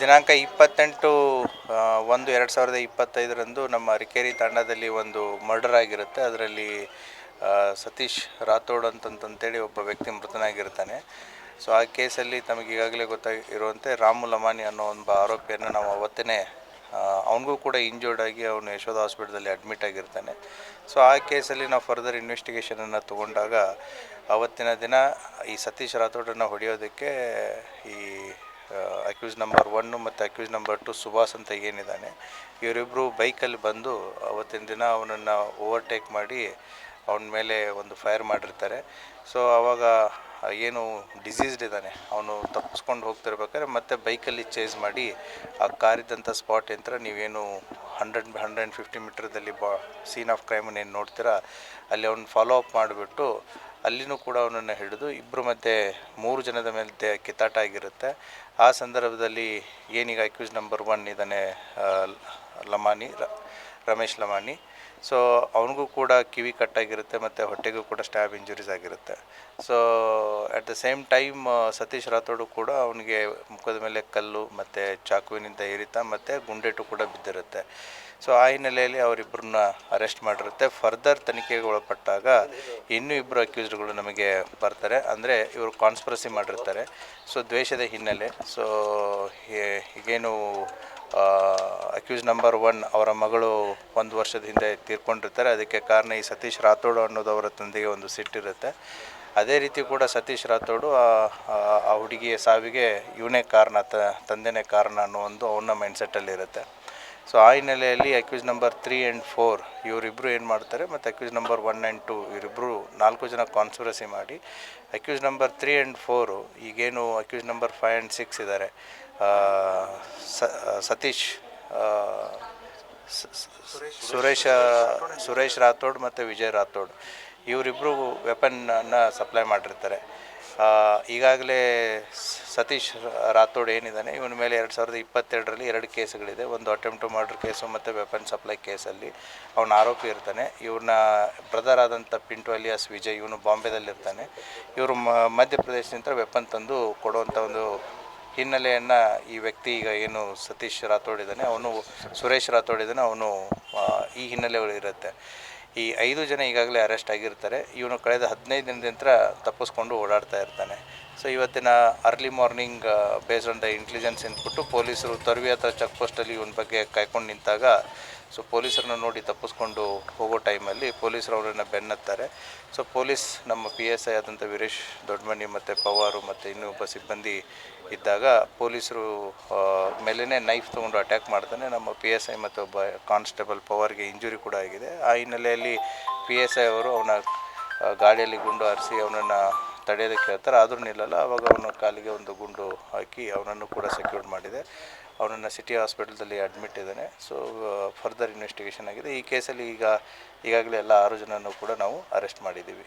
ದಿನಾಂಕ 28/1/2025 ನಮ್ಮ ಅರಕೇರಿ ತಾಂಡದಲ್ಲಿ ಒಂದು ಮರ್ಡರ್ ಆಗಿರುತ್ತೆ. ಅದರಲ್ಲಿ ಸತೀಶ್ ರಾಥೋಡ್ ಅಂತಂತೇಳಿ ಒಬ್ಬ ವ್ಯಕ್ತಿ ಮೃತನಾಗಿರ್ತಾನೆ. ಸೊ ಆ ಕೇಸಲ್ಲಿ ತಮಗೆ ಈಗಾಗಲೇ ಗೊತ್ತಾಗಿರುವಂತೆ ರಾಮು ಲಮಾನಿ ಅನ್ನೋ ಒಬ್ಬ ಆರೋಪಿಯನ್ನು ನಾವು ಅವತ್ತೇ ಅವನಿಗೂ ಕೂಡ ಇಂಜೂರ್ಡ್ ಆಗಿ ಅವನು ಯಶೋಧ ಹಾಸ್ಪಿಟಲಲ್ಲಿ ಅಡ್ಮಿಟ್ ಆಗಿರ್ತಾನೆ. ಸೊ ಆ ಕೇಸಲ್ಲಿ ನಾವು ಫರ್ದರ್ ಇನ್ವೆಸ್ಟಿಗೇಷನನ್ನು ತೊಗೊಂಡಾಗ ಅವತ್ತಿನ ದಿನ ಈ ಸತೀಶ್ ರಾಥೋಡನ್ನು ಹೊಡೆಯೋದಕ್ಕೆ ಈ ಅಕ್ಯೂಸ್ ನಂಬರ್ 1 ಮತ್ತು ಅಕ್ಯೂಸ್ ನಂಬರ್ 2 ಸುಭಾಸ್ ಅಂತ ಏನಿದ್ದಾನೆ, ಇವರಿಬ್ಬರು ಬೈಕಲ್ಲಿ ಬಂದು ಅವತ್ತಿನ ದಿನ ಅವನನ್ನು ಓವರ್ಟೇಕ್ ಮಾಡಿ ಅವನ ಮೇಲೆ ಒಂದು ಫೈರ್ ಮಾಡಿರ್ತಾರೆ. ಸೊ ಆವಾಗ ಏನು ಡಿಸೀಸ್ಡ್ ಇದ್ದಾನೆ ಅವನು ತಪ್ಪಿಸ್ಕೊಂಡು ಹೋಗ್ತಿರ್ಬೇಕಾದ್ರೆ ಮತ್ತೆ ಬೈಕಲ್ಲಿ ಚೇಸ್ ಮಾಡಿ ಆ ಕಾರಿದ್ದಂಥ ಸ್ಪಾಟ್ ಯಂತ್ರ ನೀವೇನು 150 ಮೀಟ್ರದಲ್ಲಿ ಸೀನ್ ಆಫ್ ಕ್ರೈಮನ್ನು ಏನು ನೋಡ್ತೀರಾ ಅಲ್ಲಿ ಅವ್ನು ಫಾಲೋ ಅಪ್ ಮಾಡಿಬಿಟ್ಟು ಅಲ್ಲಿನೂ ಕೂಡ ಅವನನ್ನು ಹಿಡಿದು ಇಬ್ಬರು ಮಧ್ಯೆ 3 ಜನದ ಮೇಲೆ ಕಿತ್ತಾಟ ಆಗಿರುತ್ತೆ. ಆ ಸಂದರ್ಭದಲ್ಲಿ ಏನೀಗ ಅಕ್ಯೂಸ್ ನಂಬರ್ 1 ಇದ್ದಾನೆ ರಮೇಶ್ ಲಮಾನಿ. ಸೊ ಅವನಿಗೂ ಕೂಡ ಕಿವಿ ಕಟ್ಟಾಗಿರುತ್ತೆ ಮತ್ತು ಹೊಟ್ಟೆಗೂ ಕೂಡ ಸ್ಟ್ಯಾಬ್ ಇಂಜುರೀಸ್ ಆಗಿರುತ್ತೆ. So at the same time Satish Rathod ಕೂಡ ಅವನಿಗೆ ಮುಖದ ಮೇಲೆ ಕಲ್ಲು ಮತ್ತು ಚಾಕುವಿನಿಂದ ಇರಿತ ಮತ್ತು ಗುಂಡೇಟು ಕೂಡ ಬಿದ್ದಿರುತ್ತೆ. ಸೊ ಆ ಹಿನ್ನೆಲೆಯಲ್ಲಿ ಅವರಿಬ್ಬರನ್ನ ಅರೆಸ್ಟ್ ಮಾಡಿರುತ್ತೆ. ಫರ್ದರ್ ತನಿಖೆಗೆ ಒಳಪಟ್ಟಾಗ ಇನ್ನೂ ಇಬ್ಬರು ಅಕ್ಯೂಸ್ಡ್ಗಳು ನಮಗೆ ಬರ್ತಾರೆ. ಅಂದರೆ ಇವರು ಕಾನ್ಸ್ಪಿರಸಿ ಮಾಡಿರ್ತಾರೆ. ಸೊ ದ್ವೇಷದ ಹಿನ್ನೆಲೆ. ಸೊ ಈಗೇನು ಅಕ್ಯೂಸ್ ನಂಬರ್ 1 ಅವರ ಮಗಳು 1 ವರ್ಷದ ಹಿಂದೆ ತೀರ್ಕೊಂಡಿರ್ತಾರೆ. ಅದಕ್ಕೆ ಕಾರಣ ಈ ಸತೀಶ್ ರಾಥೋಡ್ ಅನ್ನೋದು ಅವರ ತಂದೆಗೆ ಒಂದು ಸಿಟ್ಟಿರುತ್ತೆ. ಅದೇ ರೀತಿ ಕೂಡ ಸತೀಶ್ ರಾಥೋಡು ಆ ಹುಡುಗಿಯ ಸಾವಿಗೆ ಇವನೇ ಕಾರಣ, ತಂದೆನೇ ಕಾರಣ ಅನ್ನೋ ಒಂದು ಅವನ ಮೈಂಡ್ಸೆಟ್ಟಲ್ಲಿರುತ್ತೆ. ಸೊ ಆ ಹಿನ್ನೆಲೆಯಲ್ಲಿ ಅಕ್ಯೂಸ್ ನಂಬರ್ 3 and 4 ಇವರಿಬ್ಬರು ಏನು ಮಾಡ್ತಾರೆ ಮತ್ತು ಅಕ್ಯೂಸ್ ನಂಬರ್ 1 and 2 ಇವರಿಬ್ಬರು 4 ಜನ ಕಾನ್ಸ್ಪಿರಸಿ ಮಾಡಿ ಅಕ್ಯೂಸ್ ನಂಬರ್ 3 and 4 ಈಗೇನು ಅಕ್ಯೂಸ್ ನಂಬರ್ 5 and 6 ಇದ್ದಾರೆ ಸತೀಶ್ ಸುರೇಶ್ ರಾಥೋಡ್ ಮತ್ತು ವಿಜಯ್ ರಾಥೋಡ್ ಇವರಿಬ್ಬರು ವೆಪನ್ನ ಸಪ್ಲೈ ಮಾಡಿರ್ತಾರೆ. ಈಗಾಗಲೇ ಸತೀಶ್ ರಾಥೋಡ್ ಏನಿದ್ದಾನೆ ಇವನ ಮೇಲೆ 2022ರಲ್ಲಿ 2 ಕೇಸುಗಳಿದೆ. ಒಂದು ಅಟೆಂಪ್ಟ್ ಟು ಮರ್ಡರ್ ಕೇಸು ಮತ್ತು ವೆಪನ್ ಸಪ್ಲೈ ಕೇಸಲ್ಲಿ ಅವನ ಆರೋಪಿ ಇರ್ತಾನೆ. ಇವ್ರನ್ನ ಬ್ರದರ್ ಆದಂಥ ಪಿಂಟು ಅಲಿಯಾಸ್ ವಿಜಯ್ ಇವನು ಬಾಂಬೆದಲ್ಲಿರ್ತಾನೆ. ಇವರು ಮಧ್ಯಪ್ರದೇಶದಿಂದ ವೆಪನ್ ತಂದು ಕೊಡುವಂಥ ಒಂದು ಹಿನ್ನೆಲೆಯನ್ನು ಈ ವ್ಯಕ್ತಿ ಈಗ ಏನು ಸತೀಶ್ ರಾಥೋಡ್ ಇದ್ದಾನೆ ಸುರೇಶ್ ರಾಥೋಡ್ ಇದ್ದಾನೆ ಅವನು ಈ ಹಿನ್ನೆಲೆಗಳಿರುತ್ತೆ. ಈ 5 ಜನ ಈಗಾಗಲೇ ಅರೆಸ್ಟ್ ಆಗಿರ್ತಾರೆ. ಇವನು ಕಳೆದ 15 ದಿನದಿಂದ ತಪ್ಪಿಸ್ಕೊಂಡು ಓಡಾಡ್ತಾ ಇರ್ತಾನೆ. ಸೊ ಇವತ್ತಿನ early morning based on the intelligence input ಪೊಲೀಸರು ತೊರವಿ ಹತ್ರ ಚೆಕ್ ಪೋಸ್ಟಲ್ಲಿ ಇವನ ಬಗ್ಗೆ ಕಾಯ್ಕೊಂಡು ನಿಂತಾಗ ಸೊ ಪೊಲೀಸರನ್ನ ನೋಡಿ ತಪ್ಪಿಸ್ಕೊಂಡು ಹೋಗೋ ಟೈಮಲ್ಲಿ ಪೊಲೀಸರು ಅವರನ್ನು ಬೆನ್ನತ್ತಾರೆ. ಸೊ ಪೊಲೀಸ್ ನಮ್ಮ PSI ಆದಂಥ ವೀರೇಶ್ ದೊಡ್ಡಮನಿ ಮತ್ತು ಪವಾರು ಮತ್ತು ಇನ್ನೊಬ್ಬ ಸಿಬ್ಬಂದಿ ಇದ್ದಾಗ ಪೊಲೀಸರು ಮೇಲೇ ನೈಫ್ ತೊಗೊಂಡು ಅಟ್ಯಾಕ್ ಮಾಡ್ತಾನೆ. ನಮ್ಮ PSI ಮತ್ತು ಒಬ್ಬ ಕಾನ್ಸ್ಟೇಬಲ್ ಪವರ್ಗೆ ಇಂಜುರಿ ಕೂಡ ಆಗಿದೆ. ಆ ಹಿನ್ನೆಲೆಯಲ್ಲಿ PSI ಅವರು ಅವನ ಗಾಡಿಯಲ್ಲಿ ಗುಂಡು ಹಾರಿಸಿ ಅವನನ್ನು ತಡೆಯೋದಕ್ಕೆ ಹೇಳ್ತಾರೆ. ಆದರೂ ನಿಲ್ಲಲ್ಲ. ಆವಾಗ ಅವನ ಕಾಲಿಗೆ ಒಂದು ಗುಂಡು ಹಾಕಿ ಅವನನ್ನು ಕೂಡ ಸೆಕ್ಯೂರ್ ಮಾಡಿದೆ. ಅವನನ್ನು ಸಿಟಿ ಹಾಸ್ಪಿಟಲ್ದಲ್ಲಿ ಅಡ್ಮಿಟ್ ಇದ್ದಾನೆ. ಸೊ ಫರ್ದರ್ ಇನ್ವೆಸ್ಟಿಗೇಷನ್ ಆಗಿದೆ. ಈ ಕೇಸಲ್ಲಿ ಈಗಾಗಲೇ ಎಲ್ಲ 6 ಜನನೂ ಕೂಡ ನಾವು ಅರೆಸ್ಟ್ ಮಾಡಿದ್ದೀವಿ.